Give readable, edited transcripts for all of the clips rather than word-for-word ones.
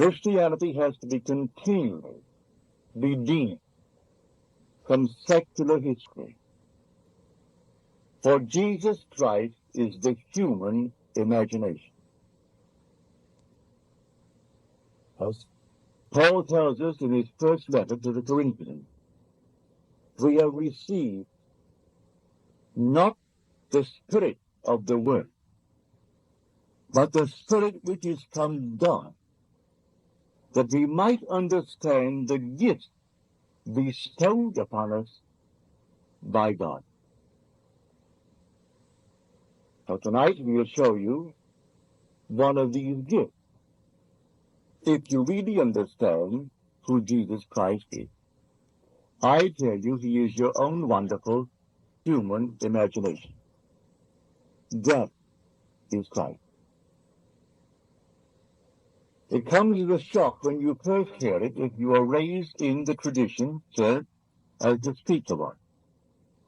Christianity has to be continually redeemed from secular history. For Jesus Christ is the human imagination. As Paul tells us in his first letter to the Corinthians, we have received not the spirit of the world, but the Spirit which is from God, that we might understand the gifts bestowed upon us by God. So tonight we will show you one of these gifts, if you really understand who Jesus Christ is. I tell you, he is your own wonderful human imagination. That is Christ. It comes as a shock when you first hear it if you are raised in the tradition, sir, as the speaker was.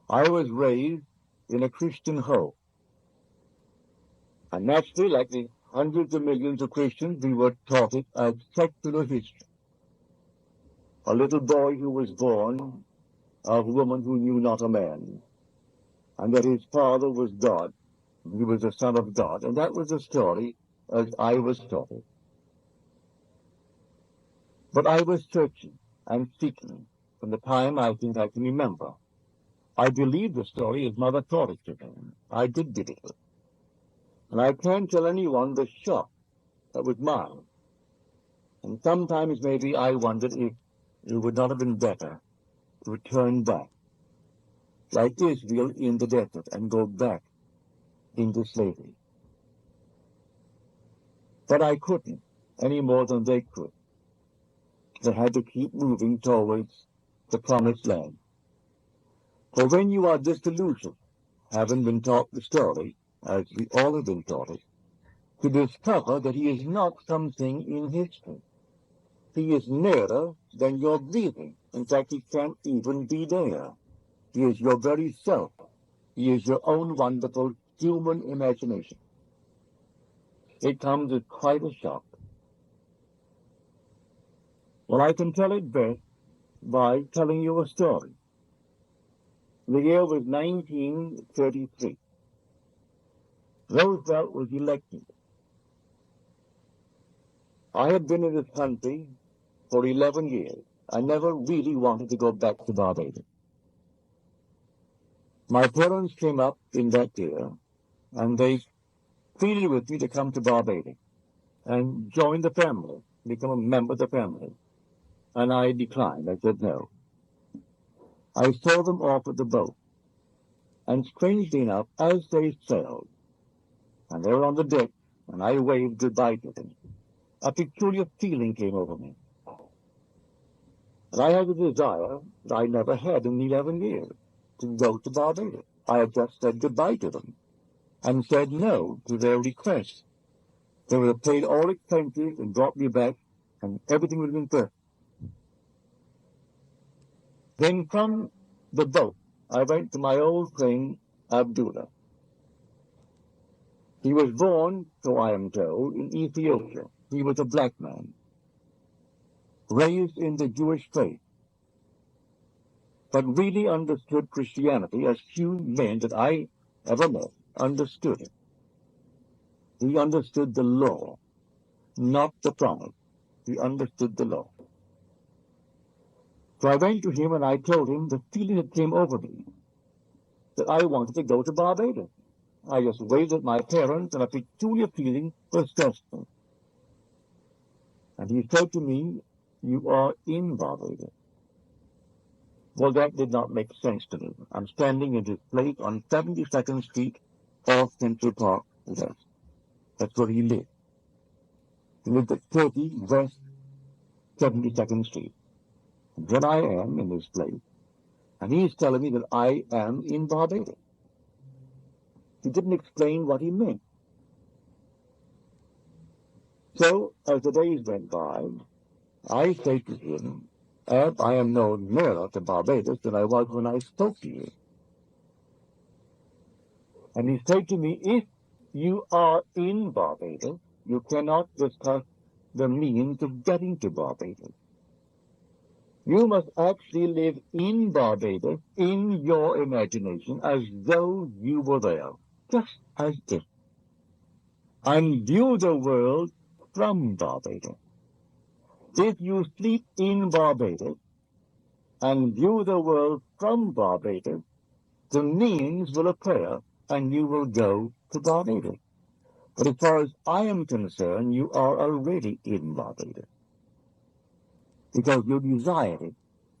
I was raised in a Christian home. And naturally, like the hundreds of millions of Christians, we were taught it as secular history. A little boy who was born of a woman who knew not a man, and that his father was God. He was the Son of God. And that was the story as I was taught it. But I was searching and seeking from the time I think I can remember. I believe the story as Mother taught it to me. I did believe it. And I can't tell anyone the shock that was mine. And sometimes maybe I wondered if it would not have been better to return back, like Israel in the desert, and go back into slavery. But I couldn't, any more than they could. They had to keep moving towards the promised land. For when you are disillusioned, having been taught the story, as we all have been taught it, to discover that he is not something in history. He is nearer than your breathing. In fact, he can't even be there. He is your very self. He is your own wonderful human imagination. It comes as quite a shock. Well, I can tell it best by telling you a story. The year was 1933. Roosevelt was elected. I had been in this country for 11 years. I never really wanted to go back to Barbados. My parents came up in that year, and they pleaded with me to come to Barbados and join the family, become a member of the family. And I declined. I said no. I saw them off at the boat, and strangely enough, as they sailed, and they were on the deck, and I waved goodbye to them, a peculiar feeling came over me. And I had a desire that I never had in 11 years, to go to Barbados. I had just said goodbye to them, and said no to their request. They would have paid all expenses and brought me back, and everything would have been perfect. Then from the boat, I went to my old friend, Abdullah. He was born, so I am told, in Ethiopia. He was a black man, raised in the Jewish faith, but really understood Christianity as few men that I ever met understood it. He understood the law, not the promise. He understood the law. So I went to him and I told him the feeling that came over me, that I wanted to go to Barbados. I just waved at my parents, and a peculiar feeling possessed me. And he said to me, "You are in Barbados." Well, that did not make sense to me. I'm standing in this place on 72nd Street off Central Park West. That's where he lived. He lived at 30 West 72nd Street. And here I am in this place, and he's telling me that I am in Barbados. He didn't explain what he meant. So, as the days went by, I said to him, "Ab, I am no nearer to Barbados than I was when I spoke to you." And he said to me, "If you are in Barbados, you cannot discuss the means of getting to Barbados. You must actually live in Barbados, in your imagination, as though you were there, just as if, and view the world from Barbados. If you sleep in Barbados and view the world from Barbados, the means will appear and you will go to Barbados. But as far as I am concerned, you are already in Barbados because you desire it.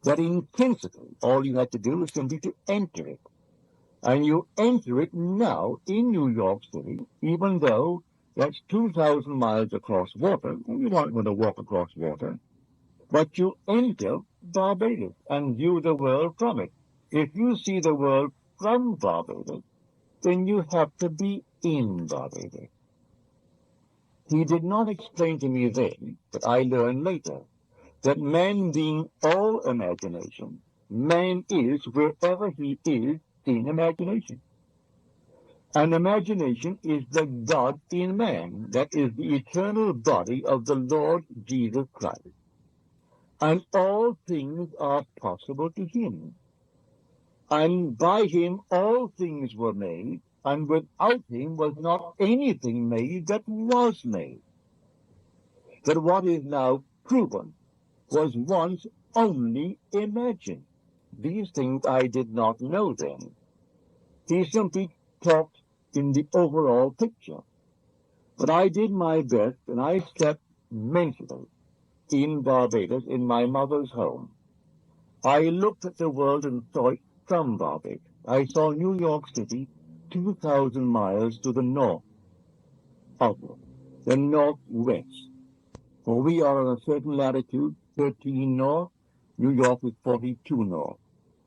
That intrinsically, all you had to do was simply to enter it. And you enter it now in New York City, even though that's 2,000 miles across water, and you aren't going to walk across water, but you enter Barbados and view the world from it. If you see the world from Barbados, then you have to be in Barbados. He did not explain to me then, but I learned later, that man being all imagination, man is wherever he is in imagination. And imagination is the God in man, that is the eternal body of the Lord Jesus Christ. And all things are possible to him. And by him all things were made, and without him was not anything made that was made. That what is now proven was once only imagined. These things I did not know then. He simply talked in the overall picture. But I did my best, and I slept mentally in Barbados, in my mother's home. I looked at the world and saw it from Barbados. I saw New York City 2,000 miles to the north of it, the northwest. For we are on a certain latitude, 13 north, New York is 42 north.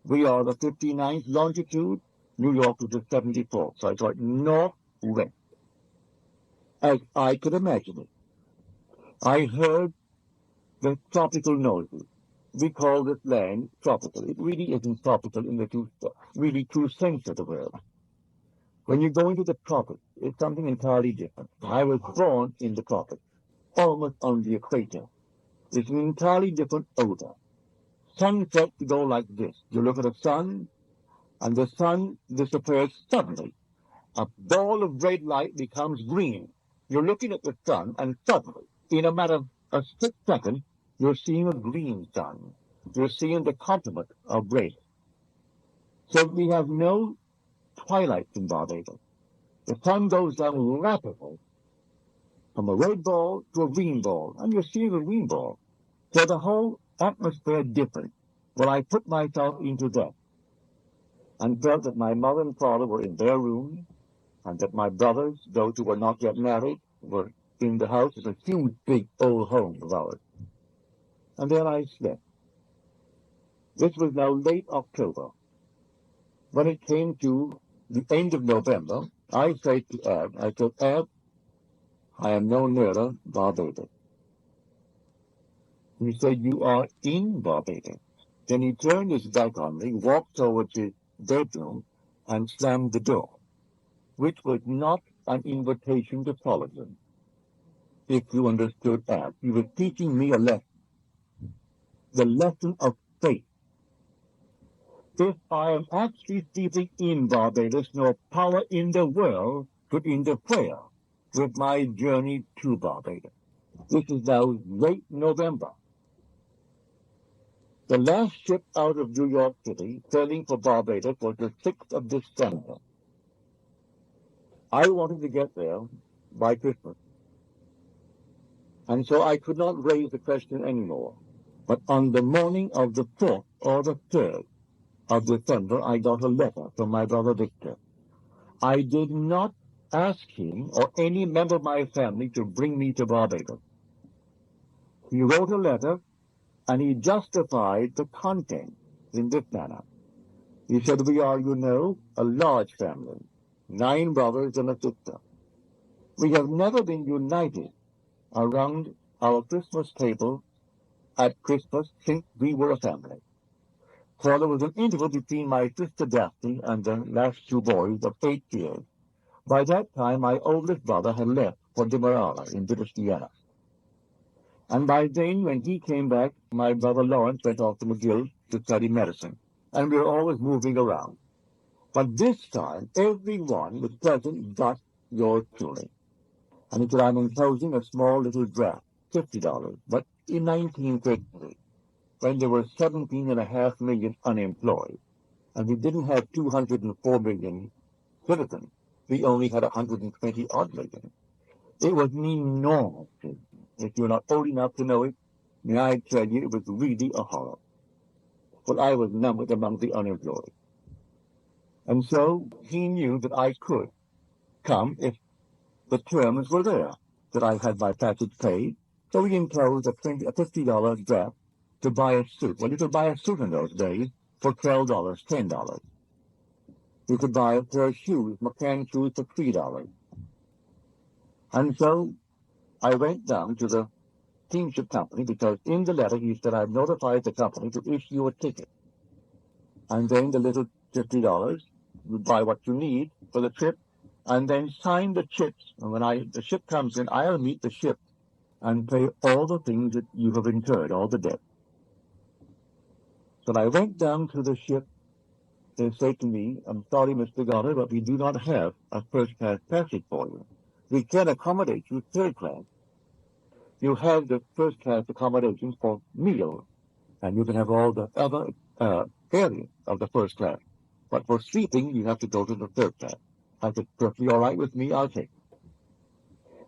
We are the 59th longitude, New York is the 74th. So I saw it northwest, as I could imagine it. I heard the tropical noises. We call this land tropical. It really isn't tropical in the true sense of the word. When you go into the tropics, it's something entirely different. I was born in the tropics, almost on the equator. It's an entirely different odor. Sunsets go like this. You look at the sun, and the sun disappears suddenly. A ball of red light becomes green. You're looking at the sun, and suddenly, in a matter of a split second, you're seeing a green sun. You're seeing the complement of red. So we have no twilight in Barbados. The sun goes down rapidly from a red ball to a green ball, and you're seeing a green ball. So the whole atmosphere different. Well, I put myself into that and felt that my mother and father were in their room, and that my brothers, those who were not yet married, were in the house. It's a huge, big, old home of ours. And there I slept. This was now late October. When it came to the end of November, I said to Ab, I am no nearer Barbados. He said, you are in Barbados. Then he turned his back on me, walked towards his bedroom, and slammed the door, which was not an invitation to follow him. If you understood Ab, he was teaching me a lesson, the lesson of faith. If I am actually sleeping in Barbados, no power in the world could interfere with my journey to Barbados. This is now late November. The last ship out of New York City, sailing for Barbados, was the 6th of December. I wanted to get there by Christmas. And so I could not raise the question anymore. But on the morning of the 4th or the 3rd of December, I got a letter from my brother Victor. I did not ask him or any member of my family to bring me to Barbados. He wrote a letter, and he justified the content in this manner. He said, we are, you know, a large family, 9 brothers and a sister. We have never been united around our Christmas table at Christmas since we were a family. For there was an interval between my sister Daphne and the last 2 boys of 8 years. By that time, my oldest brother had left for Demerara in British Guiana. And by then, when he came back, my brother Lawrence went off to McGill to study medicine. And we were always moving around. But this time, everyone was present but yours truly. And he said, I'm enclosing a small little draft, $50. But in 1933, when there were 17.5 million unemployed, and we didn't have 204 million citizens, we only had 120 odd million. It was an enormous business. If you're not old enough to know it, may I tell you, it was really a horror. But I was numbered among the unemployed. And so he knew that I could come if the terms were there, that I had my passage paid. So he enclosed a $50 draft to buy a suit. Well, you could buy a suit in those days for $12, $10. You could buy a pair of shoes, McCann shoes, for $3. And so I went down to the steamship company because in the letter he said, I've notified the company to issue a ticket. And then the little $50, you buy what you need for the trip, and then sign the chips. And when the ship comes in, I'll meet the ship and pay all the things that you have incurred, all the debt. So I went down to the ship. They said to me, I'm sorry, Mr. Goddard, but we do not have a first-class passage for you. We can accommodate you third class. You have the first-class accommodations for meals, and you can have all the other areas of the first class. But for sleeping, you have to go to the third class. I said, perfectly all right with me, I'll take it.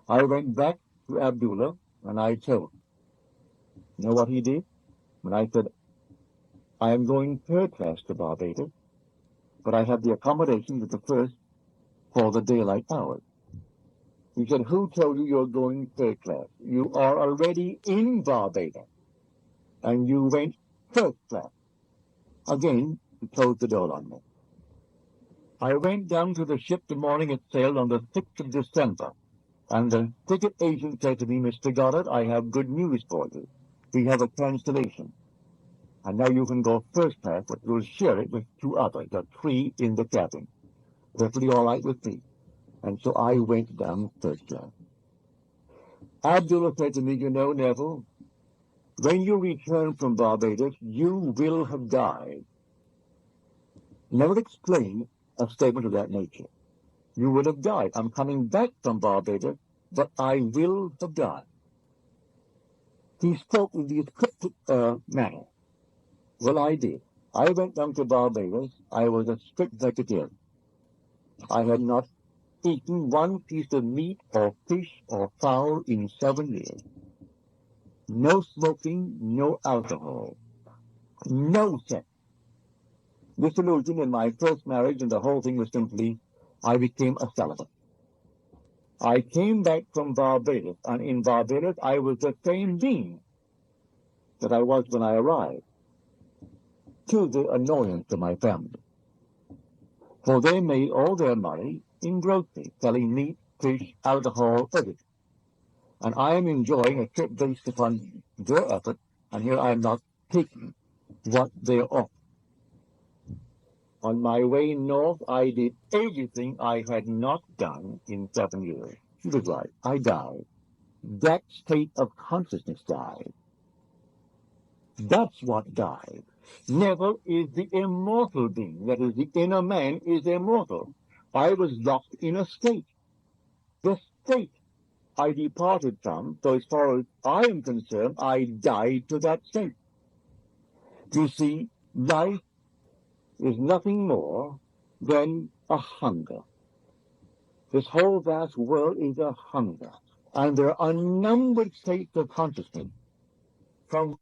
I went back to Abdullah, and I told him. You know what he did? When I said, I am going third class to Barbados, but I have the accommodation with the first for the daylight hours. He said, who told you you're going third class? You are already in Barbados, and you went first class. Again, he closed the door on me. I went down to the ship the morning it sailed on the 6th of December, and the ticket agent said to me, Mr. Goddard, I have good news for you. We have a cancellation. And now you can go first class, but you'll share it with two others, the three in the cabin. Perfectly all right with me. And so I went down first class. Abdullah said to me, you know, Neville, when you return from Barbados, you will have died. Never explained a statement of that nature. You would have died. I'm coming back from Barbados, but I will have died. He spoke in this cryptic manner. Well, I did. I went down to Barbados. I was a strict vegetarian. I had not eaten one piece of meat or fish or fowl in 7 years. No smoking, no alcohol, no sex. Disillusioned in my first marriage, and the whole thing was simply, I became a celibate. I came back from Barbados, and in Barbados I was the same being that I was when I arrived, to the annoyance of my family. For they made all their money in grocery, selling meat, fish, alcohol, everything. And I am enjoying a trip based upon their effort, and here I am not taking what they offer. On my way north, I did everything I had not done in 7 years. She was right. I died. That state of consciousness died. That's what died. Neville is the immortal being. That is, the inner man is immortal. I was locked in a state. The state I departed from, so as far as I am concerned, I died to that state. You see, life is nothing more than a hunger. This whole vast world is a hunger. And there are unnumbered states of consciousness from